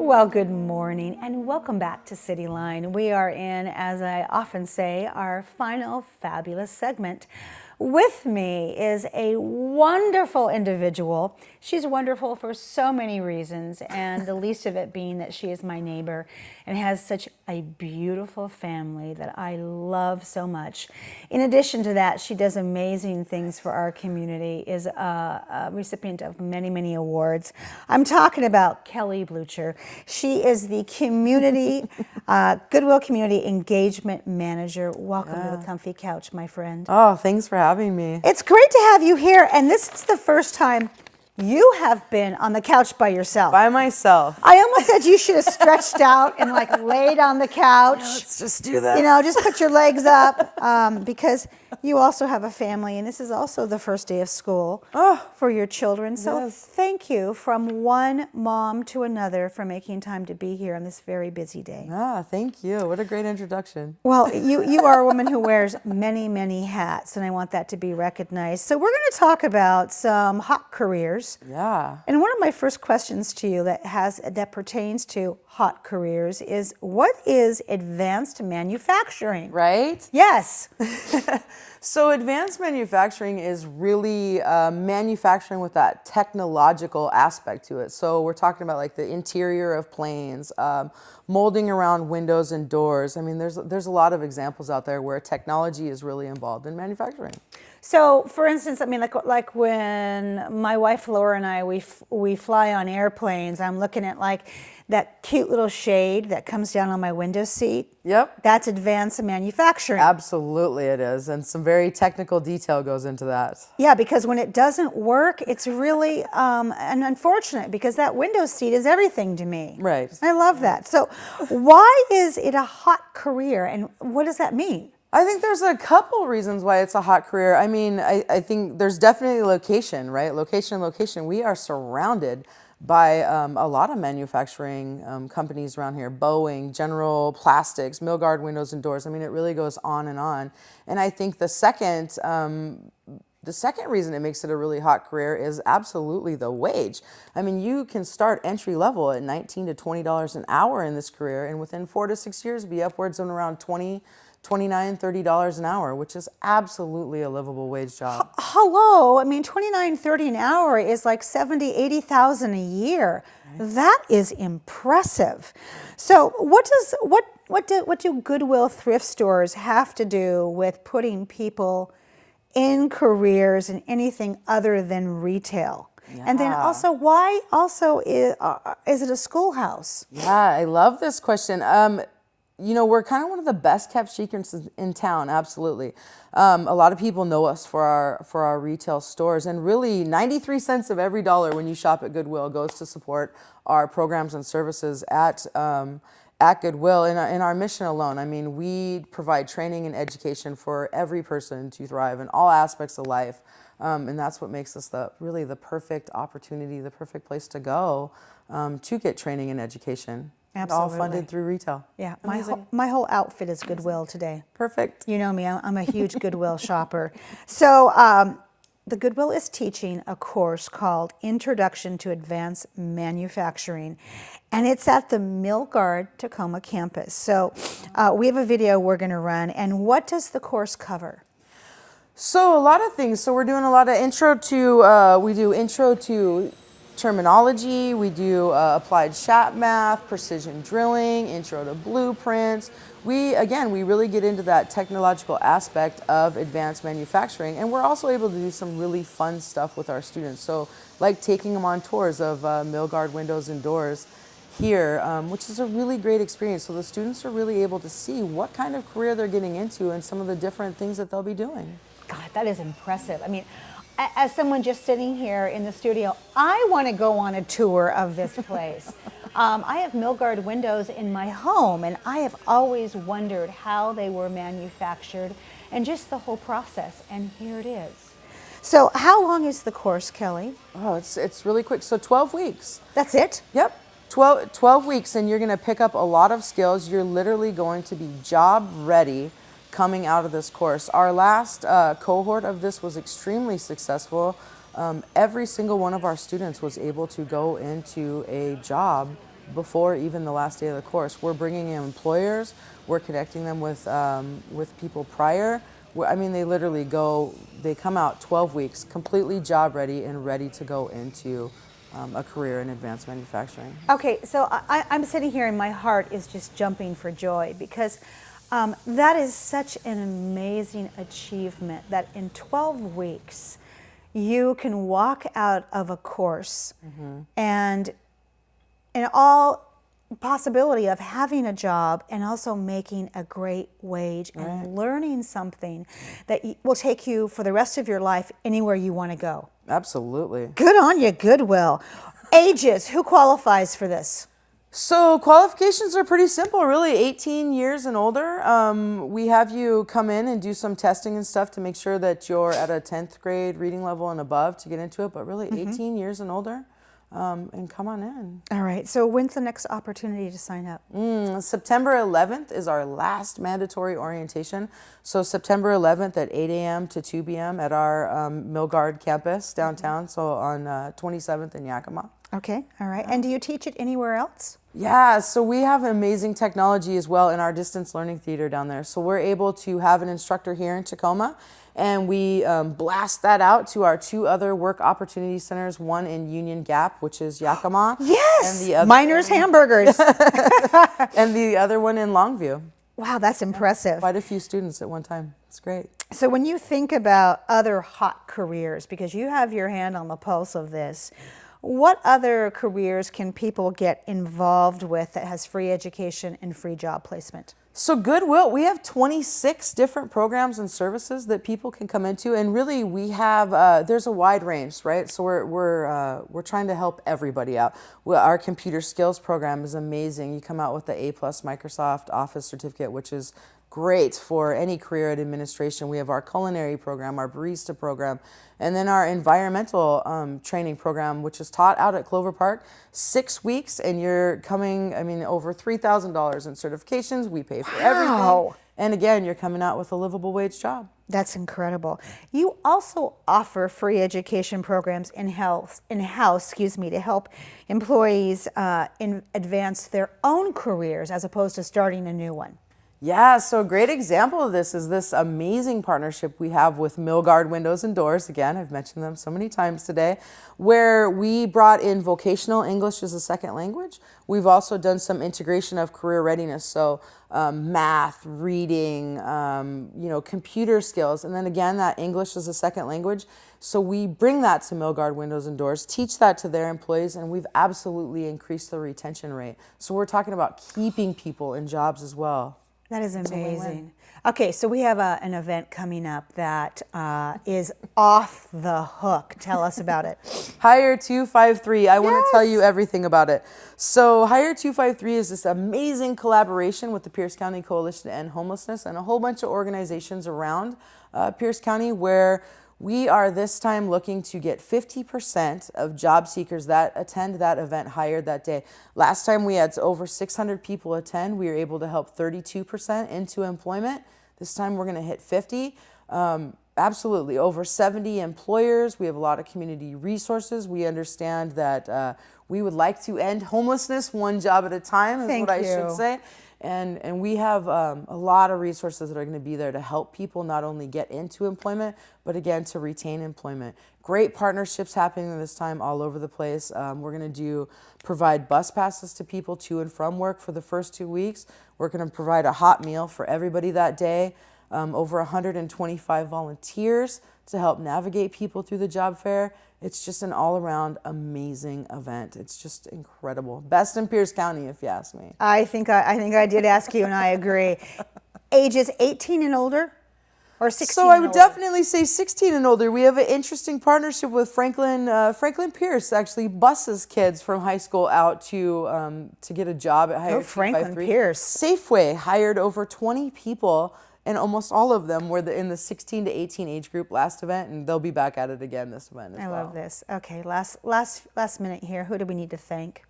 Well, good morning and welcome back to CityLine. We are in, as I often say, our final fabulous segment. With me is a wonderful individual. She's wonderful for so many reasons, and the least of it being that she is my neighbor and has such a beautiful family that I love so much. In addition to that, she does amazing things for our community, is a recipient of many, many awards. I'm talking about Kelly Blucher. She is the Goodwill Community Engagement Manager. Welcome to the comfy couch, my friend. Oh, thanks for having me. It's great to have you here, and this is the first time you have been on the couch by yourself. By myself. I almost said you should have stretched out and like laid on the couch. Yeah, let's just do that. You know, just put your legs up because you also have a family, and this is also the first day of school for your children. So yes. Thank you from one mom to another for making time to be here on this very busy day. Thank you. What a great introduction. Well, you are a woman who wears many, many hats, and I want that to be recognized. So we're going to talk about some hot careers. Yeah. And one of my first questions to you that pertains to hot careers is, what is advanced manufacturing? Right? Yes. So advanced manufacturing is really manufacturing with that technological aspect to it. So we're talking about like the interior of planes, molding around windows and doors. I mean, there's a lot of examples out there where technology is really involved in manufacturing. So, for instance, I mean, like when my wife Laura and I we fly on airplanes, I'm looking at like that cute little shade that comes down on my window seat. Yep. That's advanced manufacturing. Absolutely it is. And some very technical detail goes into that. Yeah, because when it doesn't work, it's really unfortunate, because that window seat is everything to me. Right. I love that. So why is it a hot career, and what does that mean? I think there's a couple reasons why it's a hot career. I mean, I think there's definitely location, right? Location. We are surrounded by a lot of manufacturing companies around here. Boeing, General Plastics, Milgard Windows and Doors. I mean, it really goes on and on. And I think the second reason it makes it a really hot career is absolutely the wage. I mean, you can start entry level at $19 to $20 an hour in this career, and within 4 to 6 years be upwards of around $29, $30 an hour, which is absolutely a livable wage job. Hello, I mean, $29, $30 an hour is like $70,000, $80,000 a year. Right. That is impressive. So what do Goodwill thrift stores have to do with putting people in careers in anything other than retail? Yeah. And then also, why also is it a schoolhouse? Yeah, I love this question. You know, we're kind of one of the best kept secrets in town, absolutely. A lot of people know us for our retail stores, and really 93 cents of every dollar when you shop at Goodwill goes to support our programs and services at Goodwill. In our mission alone, I mean, we provide training and education for every person to thrive in all aspects of life. And that's what makes us really the perfect opportunity, the perfect place to go to get training and education. Absolutely. All funded through retail. Yeah, my whole outfit is Goodwill today. Perfect. You know me, I'm a huge Goodwill shopper. So the Goodwill is teaching a course called Introduction to Advanced Manufacturing, and it's at the Milgard Tacoma campus. So we have a video we're going to run, and what does the course cover? So a lot of things. So we're doing a lot of intro to terminology, we do applied shop math, precision drilling, intro to blueprints. We really get into that technological aspect of advanced manufacturing, and we're also able to do some really fun stuff with our students. So like taking them on tours of Milgard Windows and Doors here, which is a really great experience. So the students are really able to see what kind of career they're getting into and some of the different things that they'll be doing. God, that is impressive. I mean, as someone just sitting here in the studio, I want to go on a tour of this place. I have Milgard windows in my home, and I have always wondered how they were manufactured and just the whole process, and here it is. So how long is the course, Kelly? Oh, it's really quick. So 12 weeks. That's it? Yep. 12 weeks, and you're going to pick up a lot of skills. You're literally going to be job ready coming out of this course. Our last cohort of this was extremely successful. Every single one of our students was able to go into a job before even the last day of the course. We're bringing in employers. We're connecting them with people prior. I mean, they literally they come out 12 weeks completely job ready and ready to go into a career in advanced manufacturing. Okay, so I'm sitting here and my heart is just jumping for joy because that is such an amazing achievement that in 12 weeks you can walk out of a course and in all possibility of having a job and also making a great wage and learning something that will take you for the rest of your life anywhere you want to go. Absolutely. Good on you, Goodwill. Ages, who qualifies for this? So qualifications are pretty simple, really. 18 years and older. We have you come in and do some testing and stuff to make sure that you're at a 10th grade reading level and above to get into it, but really 18 years and older. And come on in. All right, so when's the next opportunity to sign up? September 11th is our last mandatory orientation. So September 11th at 8 a.m. to 2 p.m. at our Milgard campus downtown, so on 27th in Yakima. Okay, all right. And do you teach it anywhere else? Yeah, so we have amazing technology as well in our distance learning theater down there. So we're able to have an instructor here in Tacoma, and we blast that out to our 2 other work opportunity centers, one in Union Gap, which is Yakima. Yes, and the other Miners Hamburgers. and the other one in Longview. Wow, that's impressive. Quite a few students at one time. It's great. So when you think about other hot careers, because you have your hand on the pulse of this, what other careers can people get involved with that has free education and free job placement? So Goodwill, we have 26 different programs and services that people can come into, and really we have there's a wide range, right? So we're trying to help everybody out. Our computer skills program is amazing. You come out with the A+ Microsoft Office certificate, which is great for any career in administration. We have our culinary program, our barista program, and then our environmental training program, which is taught out at Clover Park, 6 weeks, and you're coming, I mean, over $3,000 in certifications. We pay for everything. And again, you're coming out with a livable wage job. That's incredible. You also offer free education programs in-house, to help employees advance their own careers as opposed to starting a new one. Yeah, so a great example of this is this amazing partnership we have with Milgard Windows and Doors. Again, I've mentioned them so many times today, where we brought in vocational English as a second language. We've also done some integration of career readiness, so math, reading, computer skills, and then again, that English as a second language. So we bring that to Milgard Windows and Doors, teach that to their employees, and we've absolutely increased the retention rate. So we're talking about keeping people in jobs as well. That is amazing. Okay, so we have an event coming up that is off the hook. Tell us about it. Hire 253. I want to tell you everything about it. So Hire 253 is this amazing collaboration with the Pierce County Coalition to End Homelessness and a whole bunch of organizations around Pierce County, where we are this time looking to get 50% of job seekers that attend that event hired that day. Last time we had over 600 people attend. We were able to help 32% into employment. This time we're going to hit 50. Absolutely. Over 70 employers. We have a lot of community resources. We understand that we would like to end homelessness one job at a time, is what I should say. And we have a lot of resources that are going to be there to help people not only get into employment, but again, to retain employment. Great partnerships happening this time all over the place. We're going to provide bus passes to people to and from work for the first 2 weeks. We're going to provide a hot meal for everybody that day. Over 125 volunteers to help navigate people through the job fair. It's just an all-around amazing event. It's just incredible. Best in Pierce County, if you ask me. I think I did ask you, and I agree. Ages 18 and older, or 16? So I would definitely say 16 and older. We have an interesting partnership with Franklin Pierce. Actually, buses kids from high school out to get a job at Hire 253. Franklin Pierce. Safeway hired over 20 people. And almost all of them were in the 16 to 18 age group last event, and they'll be back at it again this event as well. I love this. Okay, last minute here. Who do we need to thank?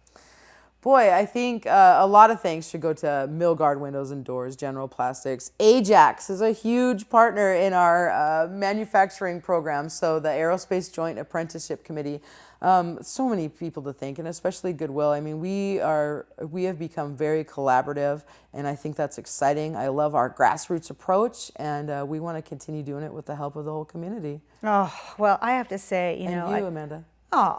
Boy, I think a lot of thanks should go to Milgard Windows and Doors, General Plastics. Ajax is a huge partner in our manufacturing program, so the Aerospace Joint Apprenticeship Committee. So many people to thank, and especially Goodwill. I mean, we have become very collaborative, and I think that's exciting. I love our grassroots approach, and we want to continue doing it with the help of the whole community. Oh, well, I have to say, And you, Amanda. Oh,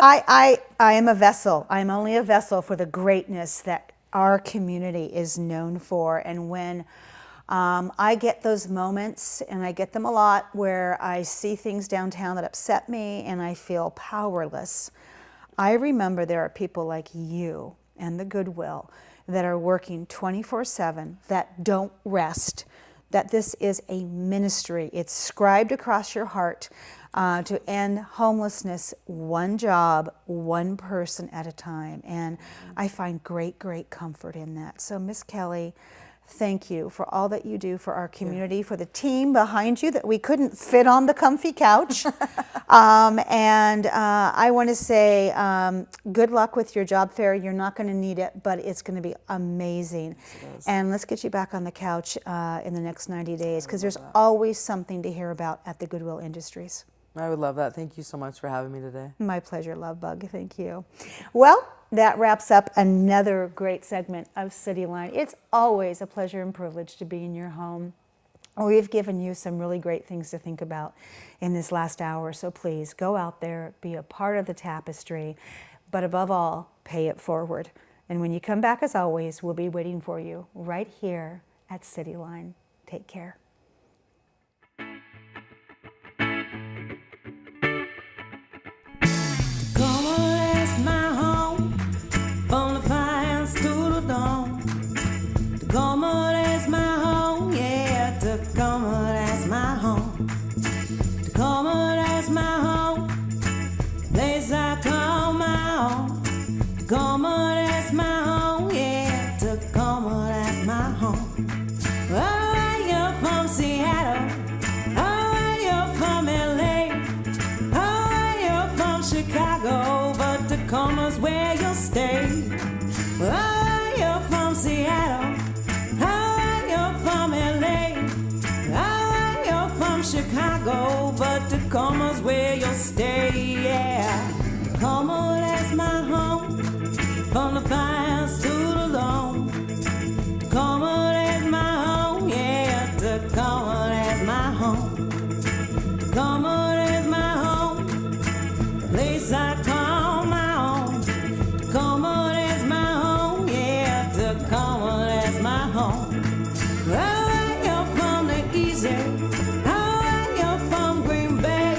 I am a vessel. I'm only a vessel for the greatness that our community is known for. And when I get those moments, and I get them a lot, where I see things downtown that upset me and I feel powerless, I remember there are people like you and the Goodwill that are working 24/7, that don't rest, that this is a ministry. It's scribed across your heart to end homelessness one job, one person at a time. And I find great, great comfort in that. So, Miss Kelly, thank you for all that you do for our community, for the team behind you that we couldn't fit on the comfy couch. And I want to say good luck with your job fair. You're not going to need it, but it's going to be amazing. Yes, and let's get you back on the couch in the next 90 days, because there's always something to hear about at the Goodwill Industries. I would love that. Thank you so much for having me today. My pleasure, Love Bug. Thank you. Well, that wraps up another great segment of CityLine. It's always a pleasure and privilege to be in your home. We've given you some really great things to think about in this last hour, so please go out there, be a part of the tapestry, but above all, pay it forward. And when you come back, as always, we'll be waiting for you right here at CityLine. Take care. Tacoma's where you'll stay. Oh, you're from Seattle. Oh, you're from LA. Oh, you're from Chicago, but Tacoma's where you'll stay. Yeah, Tacoma, that's my home. From the fires to the loam. Tacoma, that's my home. Yeah, Tacoma, that's my home. Tacoma, that's my home. The place I call my own. Tacoma, that's my home. Yeah, Tacoma, that's my home. Oh, you're from the easy. Oh, you're from Green Bay.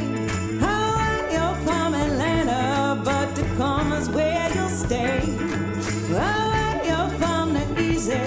Oh, you're from Atlanta, but Tacoma's where you'll stay. Oh, you're from the easy.